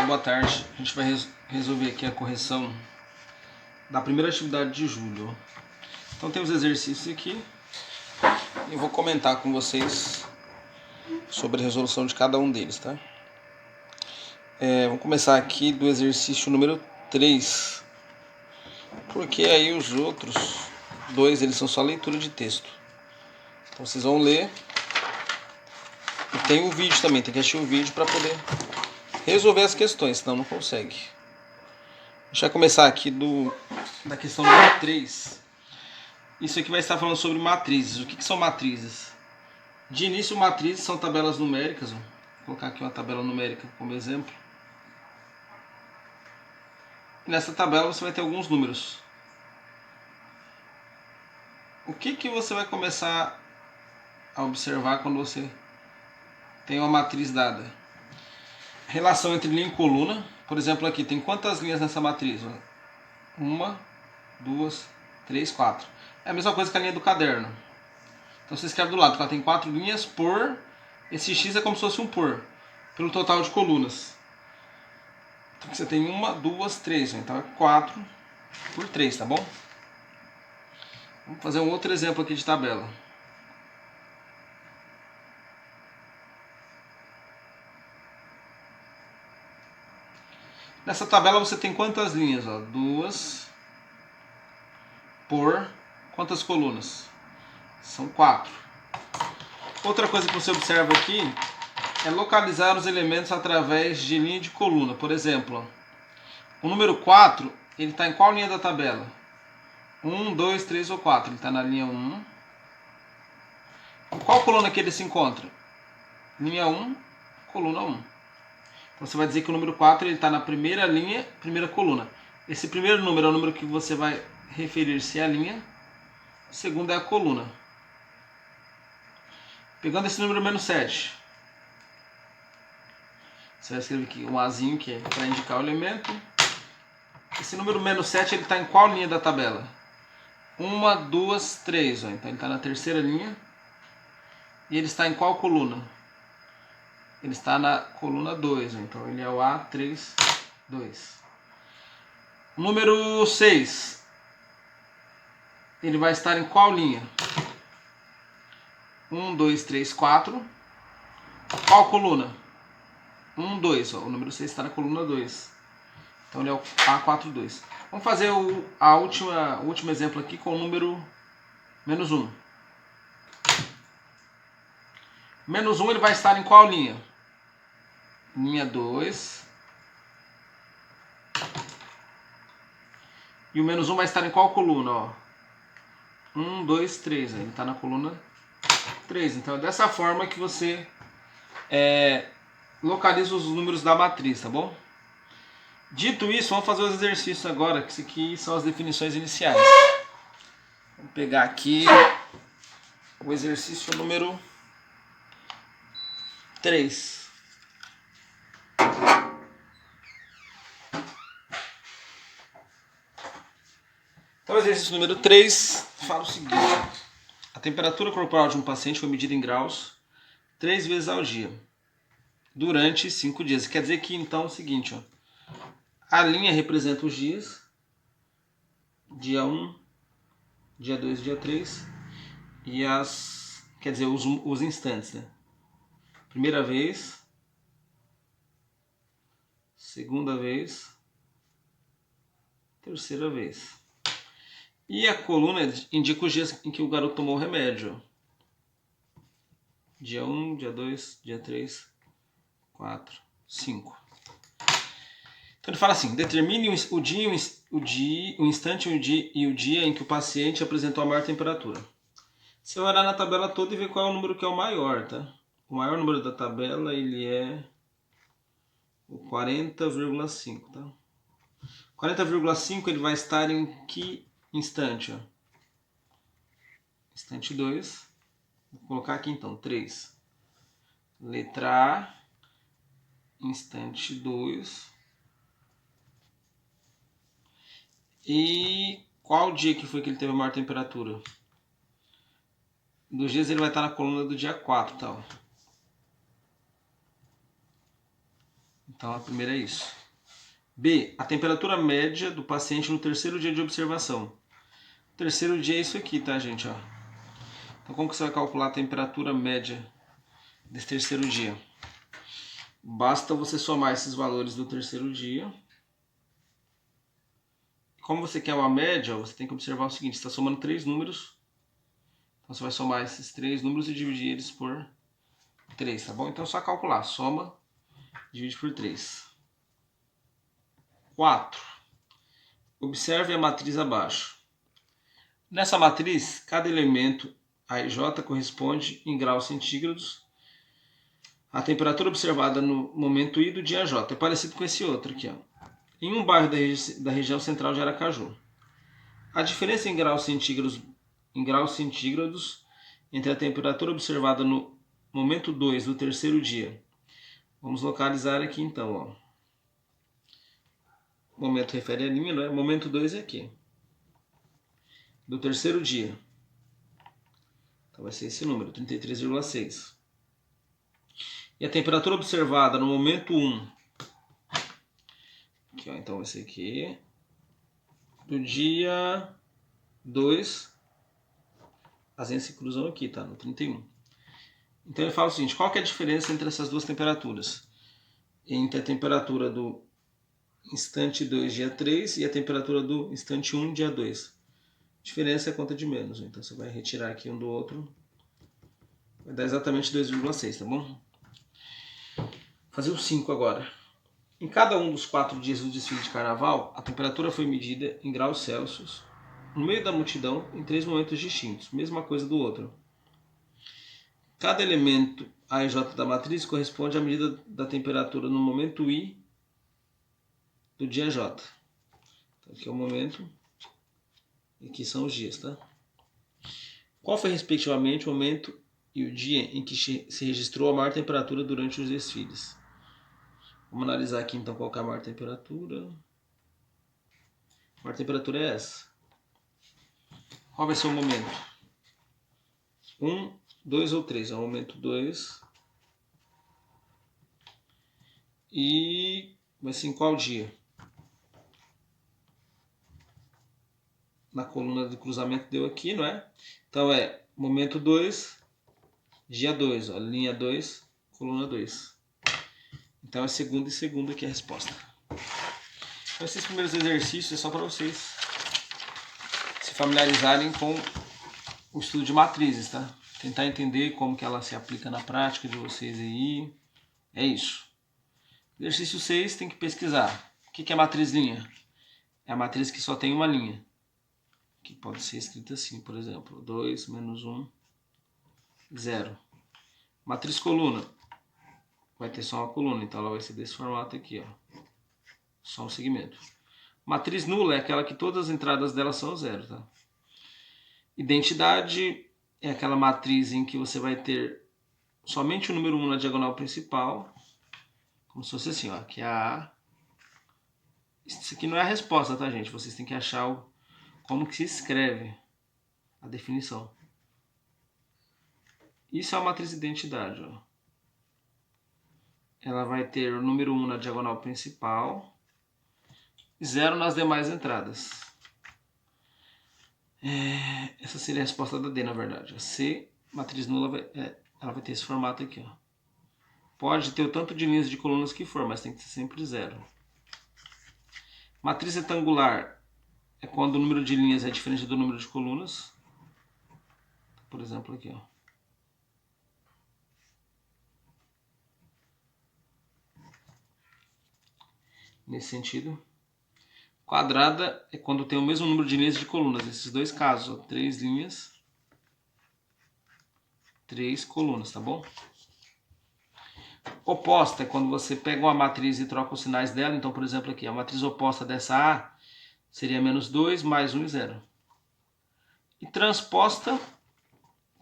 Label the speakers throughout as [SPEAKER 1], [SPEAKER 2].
[SPEAKER 1] Boa tarde, a gente vai resolver aqui a correção da primeira atividade de julho. Então tem os exercícios aqui e eu vou comentar com vocês sobre a resolução de cada um deles, tá? Vamos começar aqui do exercício número 3, porque aí os outros dois eles são só leitura de texto. Então vocês vão ler e tem o vídeo também, tem que assistir o vídeo para poder resolver as questões, senão não consegue. A gente vai começar aqui da questão número 3. Isso aqui vai estar falando sobre matrizes. O que são matrizes? De início, matrizes são tabelas numéricas. Vou colocar aqui uma tabela numérica como exemplo. E nessa tabela você vai ter alguns números. O que você vai começar a observar quando você tem uma matriz dada? Relação entre linha e coluna. Por exemplo, aqui tem quantas linhas nessa matriz? 1, 2, 3, 4. É a mesma coisa que a linha do caderno. Então você escreve do lado que ela tem 4 linhas por... Esse x é como se fosse um por, pelo total de colunas. Então você tem 1, 2, 3. Então é 4 por 3, tá bom? Vamos fazer um outro exemplo aqui de tabela. Nessa tabela você tem quantas linhas? 2 por quantas colunas? São 4. Outra coisa que você observa aqui é localizar os elementos através de linha de coluna. Por exemplo, o número 4, ele está em qual linha da tabela? 1, 2, 3 ou 4. Ele está na linha 1. Em qual coluna que ele se encontra? Linha 1, coluna 1. Então você vai dizer que o número 4 está na primeira linha, primeira coluna. Esse primeiro número é o número que você vai referir-se à linha. O segundo é a coluna. Pegando esse número menos 7. Você vai escrever aqui um azinho que é para indicar o elemento. Esse número menos 7 ele está em qual linha da tabela? 1, 2, 3. Ó. Então ele está na terceira linha. E ele está em qual coluna? Ele está na coluna 2. Ó. Então ele é o A3, 2. Número 6. Ele vai estar em qual linha? 1, 2, 3, 4. Qual coluna? 1, 2. Ó. O número 6 está na coluna 2. Então ele é o A4, 2. Vamos fazer o último exemplo aqui com o número menos 1. Menos 1 ele vai estar em qual linha? Linha 2. E o menos 1 vai estar em qual coluna? Ó? 1, 2, 3. Ele está na coluna 3. Então é dessa forma que você localiza os números da matriz, tá bom? Dito isso, vamos fazer os exercícios agora, que isso aqui são as definições iniciais. Vamos pegar aqui o exercício número 3. Então, o exercício número 3 fala o seguinte: a temperatura corporal de um paciente foi medida em graus 3 vezes ao dia, durante 5 dias. Quer dizer que, então, é o seguinte, ó, a linha representa os dias, dia 1, dia 2, dia 3, e quer dizer, os instantes, né? Primeira vez, segunda vez, terceira vez. E a coluna indica os dias em que o garoto tomou o remédio. Dia 1, dia 2, dia 3, 4, 5. Então ele fala assim: determine o instante e o dia em que o paciente apresentou a maior temperatura. Você vai olhar na tabela toda e ver qual é o número que é o maior, tá? O maior número da tabela ele é o 40,5, tá? 40,5 ele vai estar em que instante? Ó? Instante 2. Vou colocar aqui então 3. Letra A, instante 2. E qual dia que foi que ele teve a maior temperatura? Dos dias ele vai estar na coluna do dia 4, tá? Então a primeira é isso. B, a temperatura média do paciente no terceiro dia de observação. O terceiro dia é isso aqui, tá, gente? Ó. Então como que você vai calcular a temperatura média desse terceiro dia? Basta você somar esses valores do terceiro dia. Como você quer uma média, você tem que observar o seguinte, você está somando 3 números. Então você vai somar esses 3 números e dividir eles por 3, tá bom? Então é só calcular, soma, divide por 3. 4. Observe a matriz abaixo. Nessa matriz, cada elemento A e J corresponde em graus centígrados à temperatura observada no momento I do dia J. É parecido com esse outro aqui, ó. Em um bairro da região central de Aracaju. A diferença em graus centígrados entre a temperatura observada no momento 2 do terceiro dia. Vamos localizar aqui então, ó. O momento refere a linha, não é? Momento 2 é aqui. Do terceiro dia. Então vai ser esse número, 33,6. E a temperatura observada no momento 1. Aqui, ó, então vai ser aqui. Do dia 2. As linhas se cruzam aqui, tá? No 31. Então ele fala o seguinte, qual que é a diferença entre essas duas temperaturas? Entre a temperatura do instante 2, dia 3, e a temperatura do instante 1, dia 2. A diferença é conta de menos. Então você vai retirar aqui um do outro. Vai dar exatamente 2,6, tá bom? Fazer o 5 agora. Em cada um dos 4 dias do desfile de carnaval, a temperatura foi medida em graus Celsius, no meio da multidão, em 3 momentos distintos. Mesma coisa do outro. Cada elemento A e J da matriz corresponde à medida da temperatura no momento I do dia J. Então, aqui é o momento e aqui são os dias, tá? Qual foi respectivamente o momento e o dia em que se registrou a maior temperatura durante os desfiles? Vamos analisar aqui então qual é a maior temperatura. A maior temperatura é essa. Qual vai ser o momento? 1, 2 ou 3? É o momento 2. E vai ser em qual dia? Na coluna de cruzamento deu aqui, não é? Então é momento 2, dia 2, ó, linha 2, coluna 2. Então é segundo e segundo aqui a resposta. Então esses primeiros exercícios é só para vocês se familiarizarem com o estudo de matrizes, tá? Tentar entender como que ela se aplica na prática de vocês aí. É isso. Exercício 6 tem que pesquisar. O que é matriz linha? É a matriz que só tem uma linha. Que pode ser escrita assim, por exemplo. 2 menos 1, 0. Matriz coluna. Vai ter só uma coluna, então ela vai ser desse formato aqui, ó. Só um segmento. Matriz nula é aquela que todas as entradas dela são 0, tá? Identidade é aquela matriz em que você vai ter somente o número 1 na diagonal principal. Como se fosse assim, ó. Aqui é a A. Isso aqui não é a resposta, tá, gente? Vocês têm que achar como que se escreve a definição. Isso é a matriz identidade, ó. Ela vai ter o número 1 na diagonal principal e 0 nas demais entradas. Essa seria a resposta da D, na verdade. A C, matriz nula, ela vai ter esse formato aqui, ó. Pode ter o tanto de linhas de colunas que for, mas tem que ser sempre 0. Matriz retangular é quando o número de linhas é diferente do número de colunas. Por exemplo, aqui, ó. Nesse sentido. Quadrada é quando tem o mesmo número de linhas de colunas. Nesses dois casos, ó, 3 linhas, 3 colunas, tá bom? Oposta é quando você pega uma matriz e troca os sinais dela. Então, por exemplo, aqui, a matriz oposta dessa A seria menos 2, mais 1 e 0. E transposta,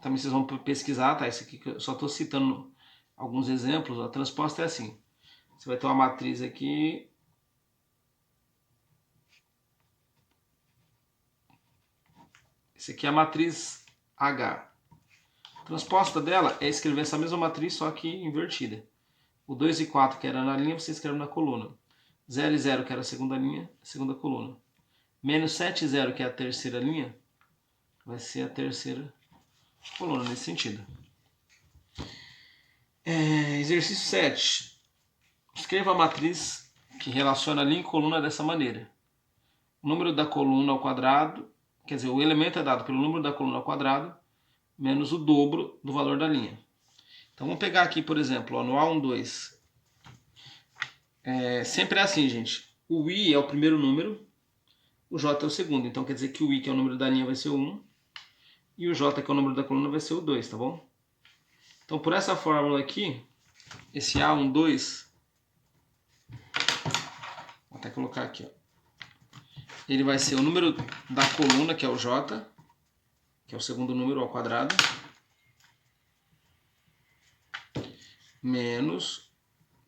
[SPEAKER 1] também vocês vão pesquisar, tá? Isso aqui que eu só estou citando alguns exemplos. A transposta é assim. Você vai ter uma matriz aqui. Esse aqui é a matriz H. A transposta dela é escrever essa mesma matriz, só que invertida. O 2 e 4, que era na linha, você escreve na coluna. 0 e 0, que era a segunda linha, segunda coluna. Menos 7 e 0, que é a terceira linha, vai ser a terceira coluna, nesse sentido. Exercício 7. Escreva a matriz que relaciona linha e coluna dessa maneira. O número da coluna ao quadrado, quer dizer, o elemento é dado pelo número da coluna ao quadrado, menos o dobro do valor da linha. Então vamos pegar aqui, por exemplo, ó, no A12. Sempre é assim, gente. O I é o primeiro número, o J é o segundo. Então quer dizer que o I, que é o número da linha, vai ser o 1. E o J, que é o número da coluna, vai ser o 2, tá bom? Então por essa fórmula aqui, esse A12, vou até colocar aqui, ó. Ele vai ser o número da coluna, que é o J, que é o segundo número ao quadrado, menos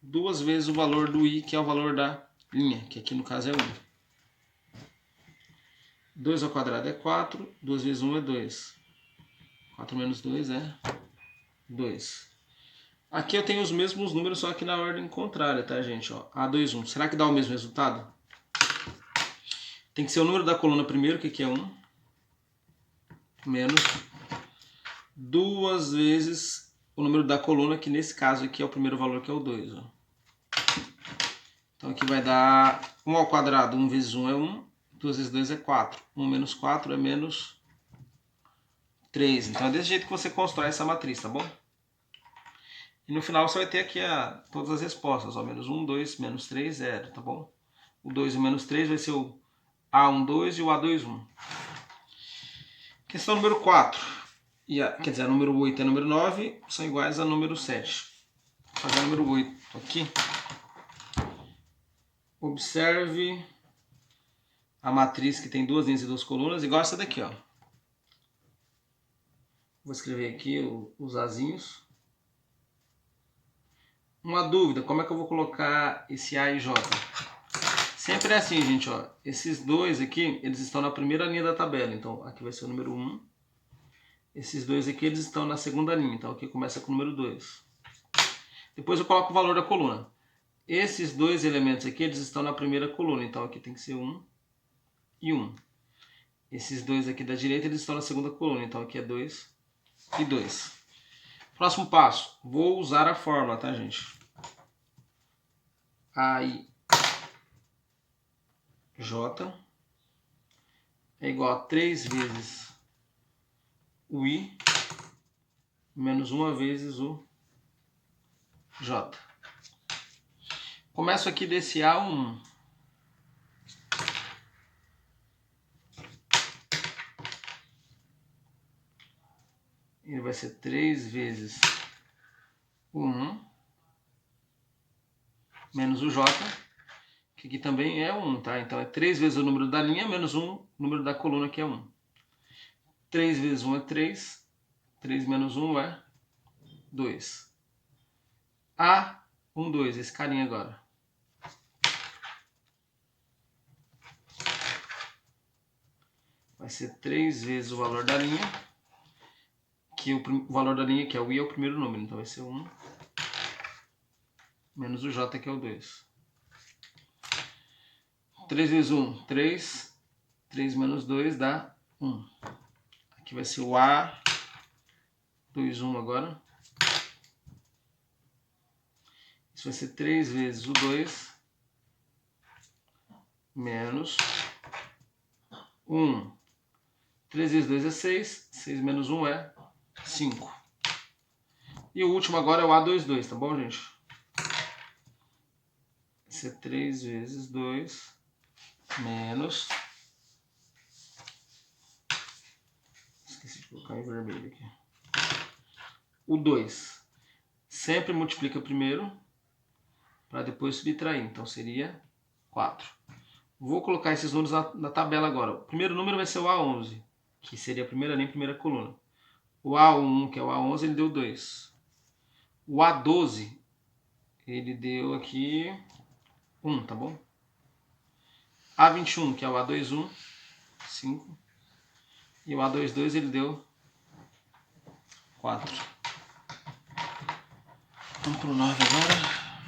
[SPEAKER 1] 2 vezes o valor do I, que é o valor da linha, que aqui no caso é 1. 2 ao quadrado é 4, 2 vezes 1 é 2. 4 menos 2 é 2. Aqui eu tenho os mesmos números, só que na ordem contrária, tá, gente? Ó, A21. Será que dá o mesmo resultado? Tem que ser o número da coluna primeiro, que aqui é 1, menos 2 vezes o número da coluna, que nesse caso aqui é o primeiro valor, que é o 2. Ó. Então aqui vai dar 1 ao quadrado, 1 vezes 1 é 1, 2 vezes 2 é 4. 1 menos 4 é menos 3. Então é desse jeito que você constrói essa matriz, tá bom? E no final você vai ter aqui todas as respostas. Ó, menos 1, 2, menos 3, 0, tá bom? O 2 e o menos 3 vai ser o A12 e o A21. Questão número 4. Quer dizer, a número 8 e a número 9 são iguais a número 7. Vou fazer a número 8 aqui. Observe a matriz que tem duas linhas e duas colunas, igual essa daqui, ó. Vou escrever aqui os azinhos. Uma dúvida, como é que eu vou colocar esse A e J? Sempre é assim, gente, ó. Esses dois aqui, eles estão na primeira linha da tabela. Então, aqui vai ser o número 1. Esses dois aqui, eles estão na segunda linha. Então, aqui começa com o número 2. Depois eu coloco o valor da coluna. Esses dois elementos aqui, eles estão na primeira coluna. Então, aqui tem que ser 1 e 1. Esses dois aqui da direita, eles estão na segunda coluna. Então, aqui é 2 e 2. Próximo passo. Vou usar a fórmula, tá, gente? A e J é igual a 3 vezes o I menos 1 vezes o J. Começo aqui desse A1. Ele vai ser 3 vezes o 1 menos o J, que aqui também é 1, tá? Então é 3 vezes o número da linha menos o número da coluna, que é 1. 3 vezes 1 é 3. 3 menos 1 é 2. A1, 2, esse carinha agora. Vai ser 3 vezes o valor da linha, que o valor da linha, que é o I, é o primeiro número. Então vai ser 1 menos o J, que é o 2. 3 vezes 1, 3. 3 menos 2 dá 1. Aqui vai ser o A21 agora. Isso vai ser 3 vezes o 2 menos 1. 3 vezes 2 é 6. 6 menos 1 é 5. E o último agora é o A22, tá bom, gente? Vai ser 3 vezes 2 menos... Esqueci de colocar em vermelho aqui. O 2 sempre multiplica primeiro para depois subtrair. Então seria 4. Vou colocar esses números na tabela agora. O primeiro número vai ser o A11, que seria a primeira linha, primeira coluna. O A1, que é o A11, ele deu 2. O A12, ele deu aqui 1, tá bom? A21, que é o A21, 5. E o A22, ele deu 4. Vamos para o 9 agora.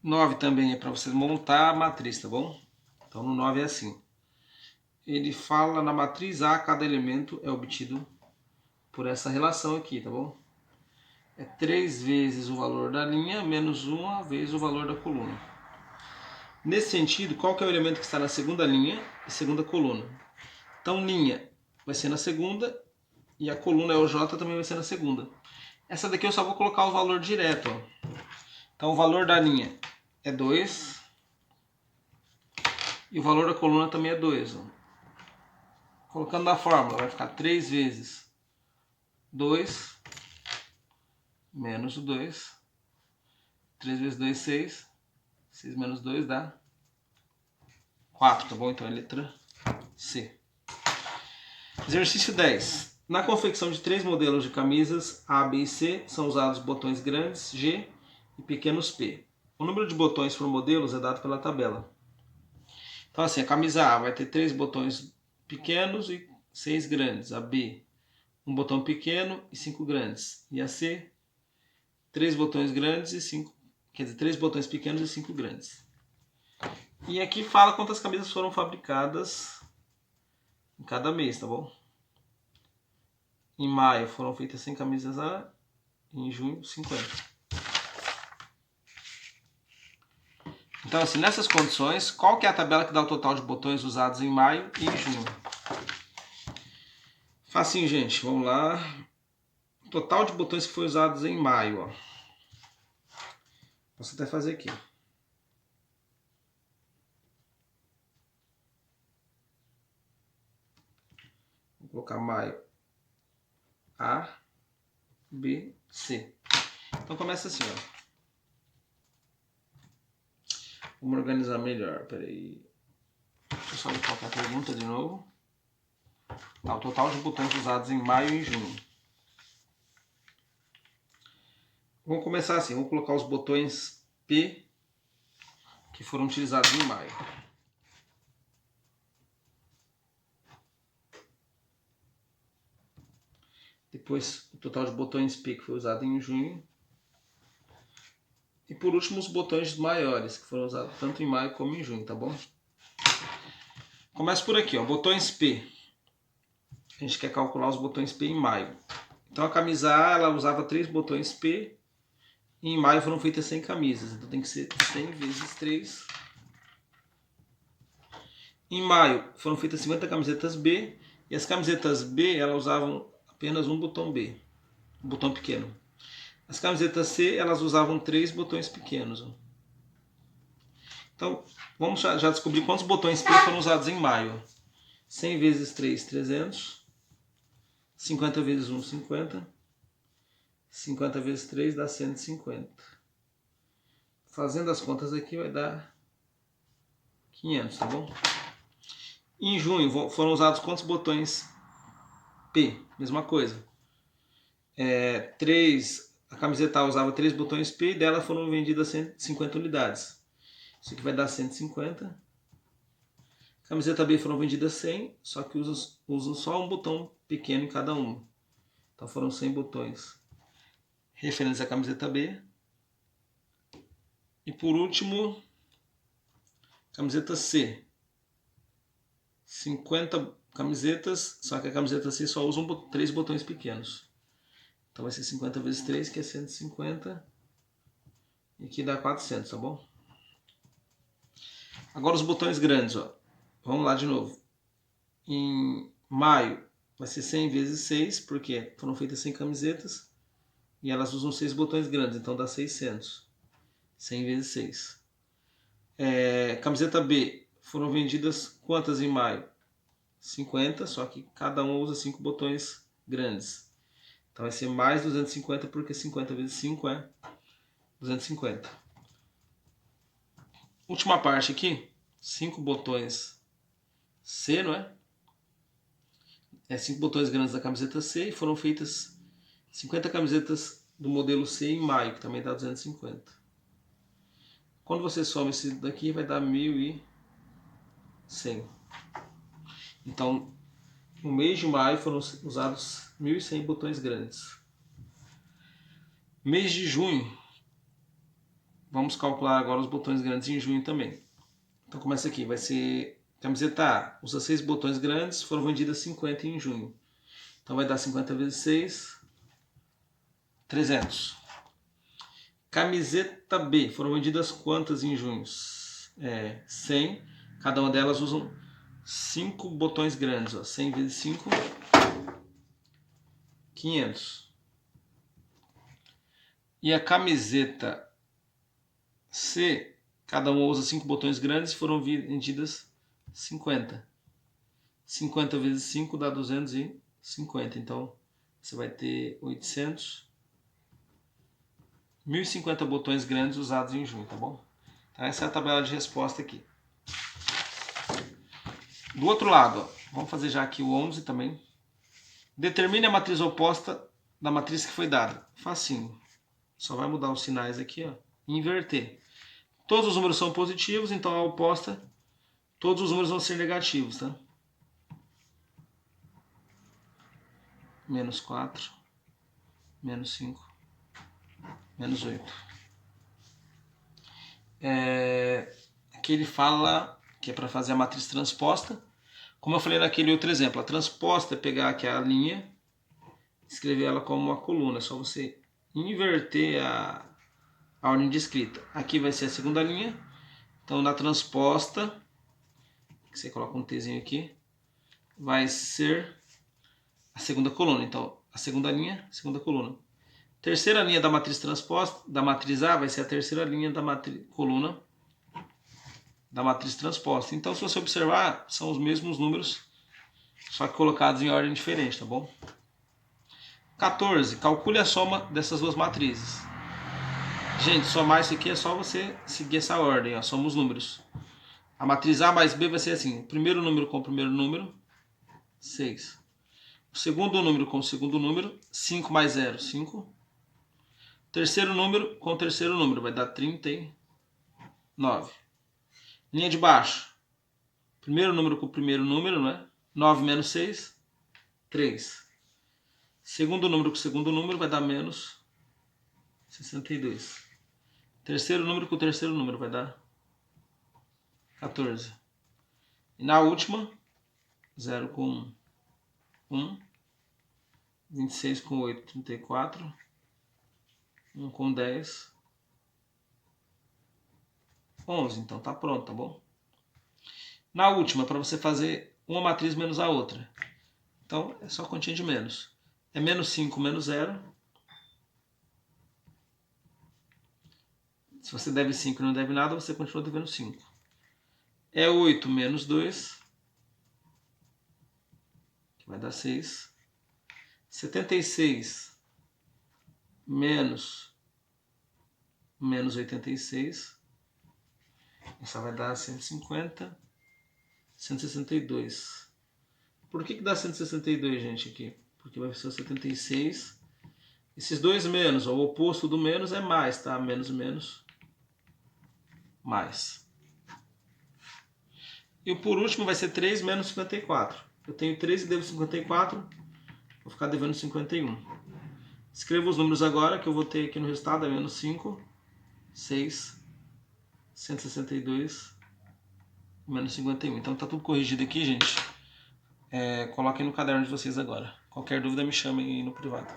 [SPEAKER 1] 9 também é para você montar a matriz, tá bom? Então no 9 é assim. Ele fala na matriz A, cada elemento é obtido por essa relação aqui, tá bom? É 3 vezes o valor da linha menos 1 vezes o valor da coluna. Nesse sentido, qual que é o elemento que está na segunda linha e segunda coluna? Então linha vai ser na segunda e a coluna EOJ também vai ser na segunda. Essa daqui eu só vou colocar o valor direto. Ó. Então o valor da linha é 2 e o valor da coluna também é 2. Ó. Colocando na fórmula vai ficar 3 vezes 2 menos o 2. 3 vezes 2, 6. 6 menos 2 dá 4, tá bom? Então é a letra C. Exercício 10. Na confecção de 3 modelos de camisas A, B e C, são usados botões grandes G e pequenos P. O número de botões por modelos é dado pela tabela. Então assim, a camisa A vai ter 3 botões pequenos e 6 grandes. A B, um botão pequeno e 5 grandes. E a C, 3 botões grandes e 5, quer dizer, 3 botões pequenos e 5 grandes. E aqui fala quantas camisas foram fabricadas em cada mês, tá bom? Em maio foram feitas 100 camisas A, e em junho 50. Então assim, nessas condições, qual que é a tabela que dá o total de botões usados em maio e em junho? Facinho, gente, vamos lá. O total de botões que foi usados em maio, ó. Posso até fazer aqui. Vou colocar maio A, B, C. Então começa assim, ó. Vamos organizar melhor, peraí. Deixa eu só colocar a pergunta de novo. Tá, o total de botões usados em maio e em junho. Vamos começar assim, vamos colocar os botões P que foram utilizados em maio. Depois o total de botões P que foi usado em junho. E por último os botões maiores que foram usados tanto em maio como em junho, tá bom? Começa por aqui, ó, botões P. A gente quer calcular os botões P em maio. Então a camisa A, ela usava 3 botões P. E em maio foram feitas 100 camisas. Então tem que ser 100 vezes 3. Em maio foram feitas 50 camisetas B. E as camisetas B, elas usavam apenas um botão B. Um botão pequeno. As camisetas C, elas usavam 3 botões pequenos. Então, vamos já descobrir quantos botões P foram usados em maio. 100 vezes 3, 300. 50 vezes 1, 50. 50 vezes 3 dá 150. Fazendo as contas aqui vai dar 500, tá bom? Em junho foram usados quantos botões P? Mesma coisa. 3, a camiseta A usava 3 botões P e dela foram vendidas 150 unidades. Isso aqui vai dar 150. Camiseta B foram vendidas 100, só que usam só um botão pequeno em cada uma. Então foram 100 botões referentes à camiseta B. E por último, camiseta C. 50 camisetas, só que a camiseta C só usa 3 botões pequenos. Então vai ser 50 vezes 3, que é 150. E aqui dá 400, tá bom? Agora os botões grandes, ó. Vamos lá de novo. Em maio vai ser 100 vezes 6, porque foram feitas 100 camisetas. E elas usam 6 botões grandes, então dá 600. 100 vezes 6. Camiseta B, foram vendidas quantas em maio? 50, só que cada uma usa 5 botões grandes. Então vai ser mais 250, porque 50 vezes 5 é 250. Última parte aqui, 5 botões C, não é? 5 botões grandes da camiseta C e foram feitas 50 camisetas do modelo C em maio, que também dá 250. Quando você soma esse daqui, vai dar 1.100. Então, no mês de maio foram usados 1.100 botões grandes. Mês de junho, vamos calcular agora os botões grandes em junho também. Então começa aqui, vai ser camiseta A, os 6 botões grandes foram vendidas 50 em junho. Então vai dar 50 vezes 6, 300. Camiseta B, foram vendidas quantas em junho? 100, cada uma delas usam 5 botões grandes, ó. 100 vezes 5, 500. E a camiseta C, cada uma usa 5 botões grandes, foram vendidas 50. 50 vezes 5 dá 250. Então, você vai ter 800. 1050 botões grandes usados em junho, tá bom? Então, essa é a tabela de resposta aqui. Do outro lado, ó, vamos fazer já aqui o 11 também. Determine a matriz oposta da matriz que foi dada. Facinho. Só vai mudar os sinais aqui, ó, e inverter. Todos os números são positivos, então a oposta, todos os números vão ser negativos, tá? Menos 4, menos 5, menos 8. Aqui ele fala que é para fazer a matriz transposta. Como eu falei naquele outro exemplo, a transposta é pegar aqui a linha, escrever ela como uma coluna. É só você inverter a ordem de escrita. Aqui vai ser a segunda linha. Então na transposta, que você coloca um Tzinho aqui, vai ser a segunda coluna. Então a segunda linha, segunda coluna. Terceira linha da matriz transposta, da matriz A, vai ser a terceira linha da coluna da matriz transposta. Então, se você observar, são os mesmos números, só que colocados em ordem diferente, tá bom? 14. Calcule a soma dessas duas matrizes. Gente, somar isso aqui é só você seguir essa ordem, ó, soma os números. A matriz A mais B vai ser assim, primeiro número com o primeiro número, 6. O segundo número com o segundo número, 5 mais 0, 5. Terceiro número com o terceiro número, vai dar 39. Linha de baixo. Primeiro número com o primeiro número, né? 9 menos 6, 3. Segundo número com o segundo número vai dar menos 62. Terceiro número com o terceiro número vai dar 14. E na última, 0 com 1, 26 com 8, 34, 1 com 10, 11. Então tá pronto, tá bom? Na última, para você fazer uma matriz menos a outra. Então é só continha de menos. É menos 5 menos 0. Se você deve 5 e não deve nada, você continua devendo 5. É 8 menos 2, que vai dar 6. 76 menos 86. Essa vai dar 150. 162. Por que dá 162, gente, aqui? Porque vai ser 76. Esses dois menos, ó, o oposto do menos é mais, tá? Menos, menos, mais. E o por último vai ser 3 menos 54. Eu tenho 3 e devo 54. Vou ficar devendo 51. Escreva os números agora, que eu vou ter aqui no resultado. É menos 5, 6, 162, menos 51. Então tá tudo corrigido aqui, gente. Coloquem no caderno de vocês agora. Qualquer dúvida me chamem aí no privado.